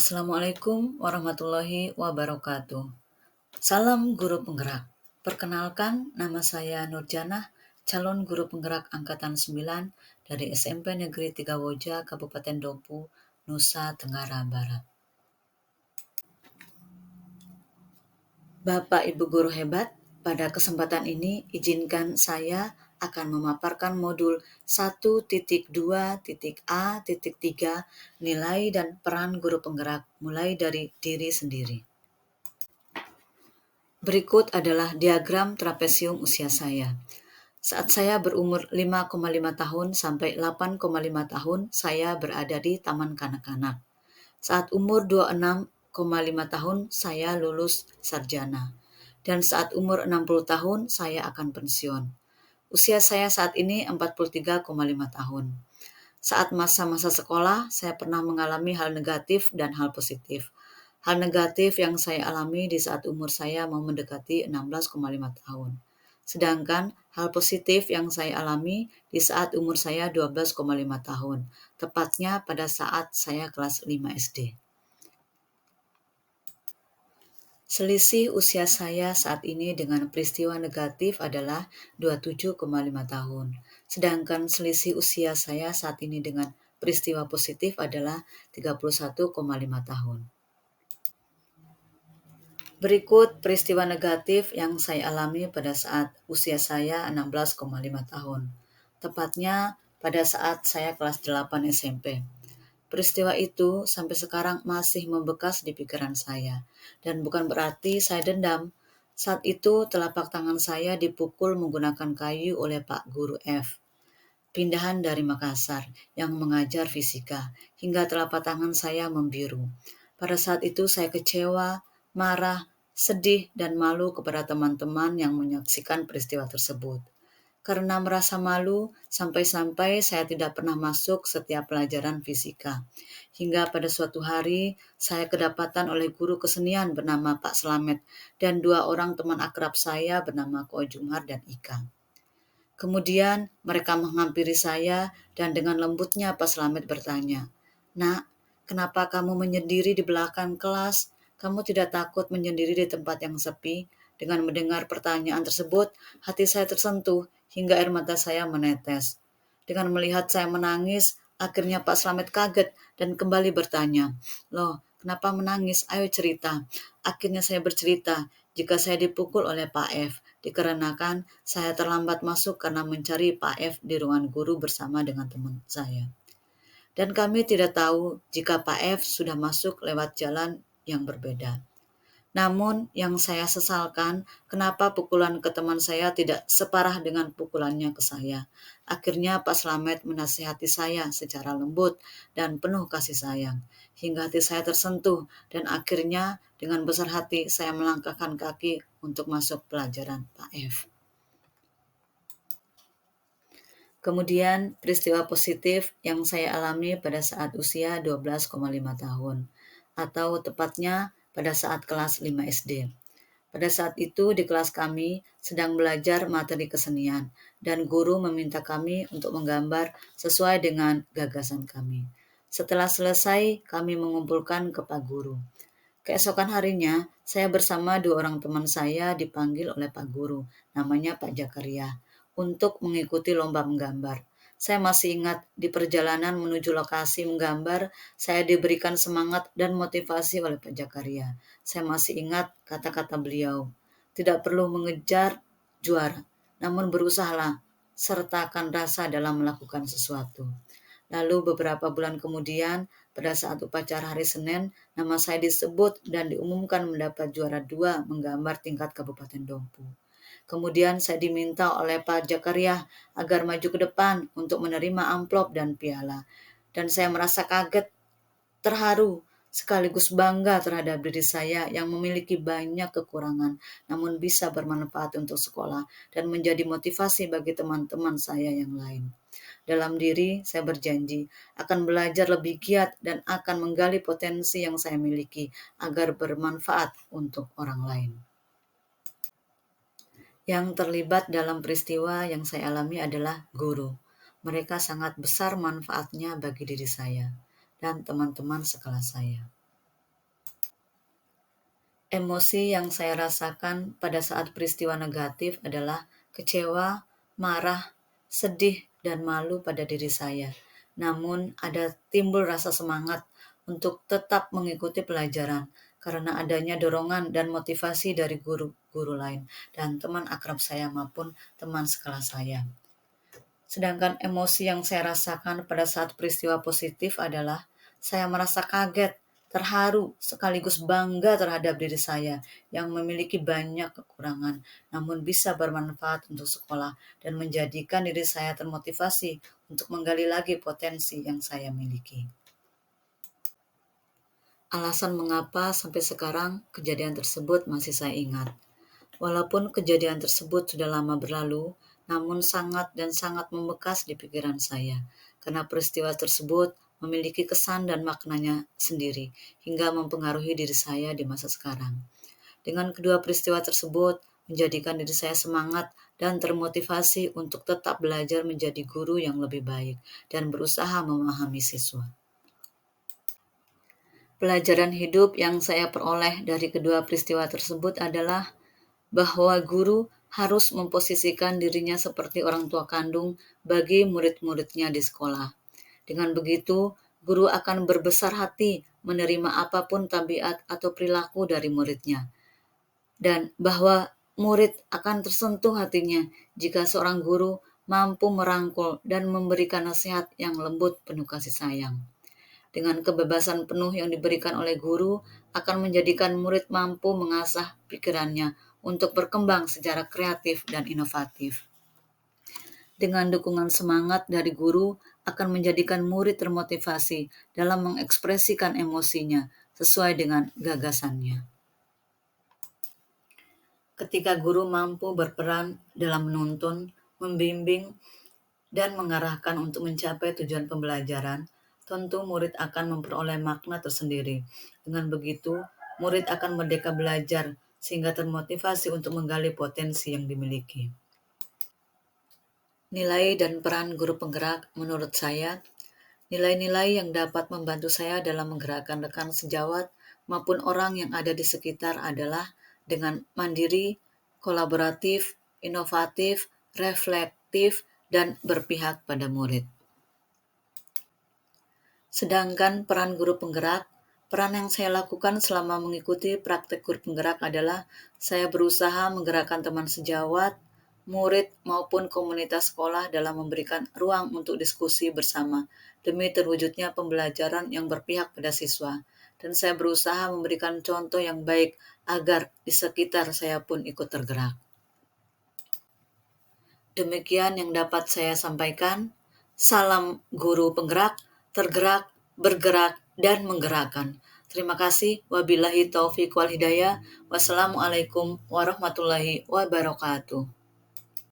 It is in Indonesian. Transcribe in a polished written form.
Assalamualaikum warahmatullahi wabarakatuh. Salam guru penggerak. Perkenalkan, nama saya Nurjanah, calon guru penggerak angkatan 9 dari SMP Negeri 3 Woja, Kabupaten Dompu, Nusa Tenggara Barat. Bapak Ibu guru hebat, pada kesempatan ini izinkan saya akan memaparkan modul 1.2.A.3 nilai dan peran guru penggerak mulai dari diri sendiri. Berikut adalah diagram trapesium usia saya. Saat saya berumur 5,5 tahun sampai 8,5 tahun, saya berada di taman kanak-kanak. Saat umur 26,5 tahun, saya lulus sarjana. Dan saat umur 60 tahun, saya akan pensiun. Usia saya saat ini 43,5 tahun. Saat masa-masa sekolah, saya pernah mengalami hal negatif dan hal positif. Hal negatif yang saya alami di saat umur saya mau mendekati 16,5 tahun. Sedangkan hal positif yang saya alami di saat umur saya 12,5 tahun, tepatnya pada saat saya kelas 5 SD. Selisih usia saya saat ini dengan peristiwa negatif adalah 27,5 tahun. Sedangkan selisih usia saya saat ini dengan peristiwa positif adalah 31,5 tahun. Berikut peristiwa negatif yang saya alami pada saat usia saya 16,5 tahun. Tepatnya pada saat saya kelas 8 SMP. Peristiwa itu sampai sekarang masih membekas di pikiran saya. Dan bukan berarti saya dendam. Saat itu telapak tangan saya dipukul menggunakan kayu oleh Pak Guru F. Pindahan dari Makassar yang mengajar fisika, hingga telapak tangan saya membiru. Pada saat itu saya kecewa, marah, sedih, dan malu kepada teman-teman yang menyaksikan peristiwa tersebut. Karena merasa malu, sampai-sampai saya tidak pernah masuk setiap pelajaran fisika. Hingga pada suatu hari, saya kedapatan oleh guru kesenian bernama Pak Slamet dan 2 orang teman akrab saya bernama Ko Jumar dan Ika. Kemudian mereka menghampiri saya dan dengan lembutnya Pak Slamet bertanya, "Nak, kenapa kamu menyendiri di belakang kelas? Kamu tidak takut menyendiri di tempat yang sepi?" Dengan mendengar pertanyaan tersebut, hati saya tersentuh hingga air mata saya menetes. Dengan melihat saya menangis, akhirnya Pak Slamet kaget dan kembali bertanya, "Loh, kenapa menangis? Ayo cerita." Akhirnya saya bercerita jika saya dipukul oleh Pak F, dikarenakan saya terlambat masuk karena mencari Pak F di ruangan guru bersama dengan teman saya. Dan kami tidak tahu jika Pak F sudah masuk lewat jalan yang berbeda. Namun yang saya sesalkan, kenapa pukulan ke teman saya tidak separah dengan pukulannya ke saya. Akhirnya Pak Slamet menasihati saya secara lembut dan penuh kasih sayang, hingga hati saya tersentuh dan akhirnya dengan besar hati saya melangkahkan kaki untuk masuk pelajaran Pak F. Kemudian peristiwa positif yang saya alami pada saat usia 12,5 tahun, atau tepatnya pada saat kelas 5 SD. Pada saat itu di kelas kami sedang belajar materi kesenian dan guru meminta kami untuk menggambar sesuai dengan gagasan kami. Setelah selesai, kami mengumpulkan ke Pak Guru. Keesokan harinya, saya bersama 2 orang teman saya dipanggil oleh Pak Guru, namanya Pak Jakaria, untuk mengikuti lomba menggambar. Saya masih ingat di perjalanan menuju lokasi menggambar, saya diberikan semangat dan motivasi oleh Pak Jakaria. Saya masih ingat kata-kata beliau, "Tidak perlu mengejar juara, namun berusahalah, sertakan rasa dalam melakukan sesuatu." Lalu beberapa bulan kemudian, pada saat upacara hari Senin, nama saya disebut dan diumumkan mendapat juara 2 menggambar tingkat Kabupaten Dompu. Kemudian saya diminta oleh Pak Jakaria agar maju ke depan untuk menerima amplop dan piala. Dan saya merasa kaget, terharu, sekaligus bangga terhadap diri saya yang memiliki banyak kekurangan, namun bisa bermanfaat untuk sekolah dan menjadi motivasi bagi teman-teman saya yang lain. Dalam diri, saya berjanji akan belajar lebih giat dan akan menggali potensi yang saya miliki agar bermanfaat untuk orang lain. Yang terlibat dalam peristiwa yang saya alami adalah guru. Mereka sangat besar manfaatnya bagi diri saya dan teman-teman sekelas saya. Emosi yang saya rasakan pada saat peristiwa negatif adalah kecewa, marah, sedih, dan malu pada diri saya. Namun, ada timbul rasa semangat untuk tetap mengikuti pelajaran karena adanya dorongan dan motivasi dari guru-guru lain dan teman akrab saya maupun teman sekelas saya. Sedangkan emosi yang saya rasakan pada saat peristiwa positif adalah saya merasa kaget, terharu, sekaligus bangga terhadap diri saya yang memiliki banyak kekurangan, namun bisa bermanfaat untuk sekolah dan menjadikan diri saya termotivasi untuk menggali lagi potensi yang saya miliki. Alasan mengapa sampai sekarang kejadian tersebut masih saya ingat. Walaupun kejadian tersebut sudah lama berlalu, namun sangat dan sangat membekas di pikiran saya, karena peristiwa tersebut memiliki kesan dan maknanya sendiri, hingga mempengaruhi diri saya di masa sekarang. Dengan kedua peristiwa tersebut, menjadikan diri saya semangat dan termotivasi untuk tetap belajar menjadi guru yang lebih baik dan berusaha memahami siswa. Pelajaran hidup yang saya peroleh dari kedua peristiwa tersebut adalah bahwa guru harus memposisikan dirinya seperti orang tua kandung bagi murid-muridnya di sekolah. Dengan begitu, guru akan berbesar hati menerima apapun tabiat atau perilaku dari muridnya. Dan bahwa murid akan tersentuh hatinya jika seorang guru mampu merangkul dan memberikan nasihat yang lembut penuh kasih sayang. Dengan kebebasan penuh yang diberikan oleh guru akan menjadikan murid mampu mengasah pikirannya untuk berkembang secara kreatif dan inovatif. Dengan dukungan semangat dari guru akan menjadikan murid termotivasi dalam mengekspresikan emosinya sesuai dengan gagasannya. Ketika guru mampu berperan dalam menuntun, membimbing, dan mengarahkan untuk mencapai tujuan pembelajaran, tentu murid akan memperoleh makna tersendiri. Dengan begitu, murid akan merdeka belajar sehingga termotivasi untuk menggali potensi yang dimiliki. Nilai dan peran guru penggerak menurut saya, nilai-nilai yang dapat membantu saya dalam menggerakkan rekan sejawat maupun orang yang ada di sekitar adalah dengan mandiri, kolaboratif, inovatif, reflektif, dan berpihak pada murid. Sedangkan peran guru penggerak, peran yang saya lakukan selama mengikuti praktek guru penggerak adalah saya berusaha menggerakkan teman sejawat, murid maupun komunitas sekolah dalam memberikan ruang untuk diskusi bersama demi terwujudnya pembelajaran yang berpihak pada siswa. Dan saya berusaha memberikan contoh yang baik agar di sekitar saya pun ikut tergerak. Demikian yang dapat saya sampaikan. Salam guru penggerak, tergerak, bergerak, dan menggerakkan. Terima kasih. Wabillahi taufiq wal hidayah. Wassalamualaikum warahmatullahi wabarakatuh.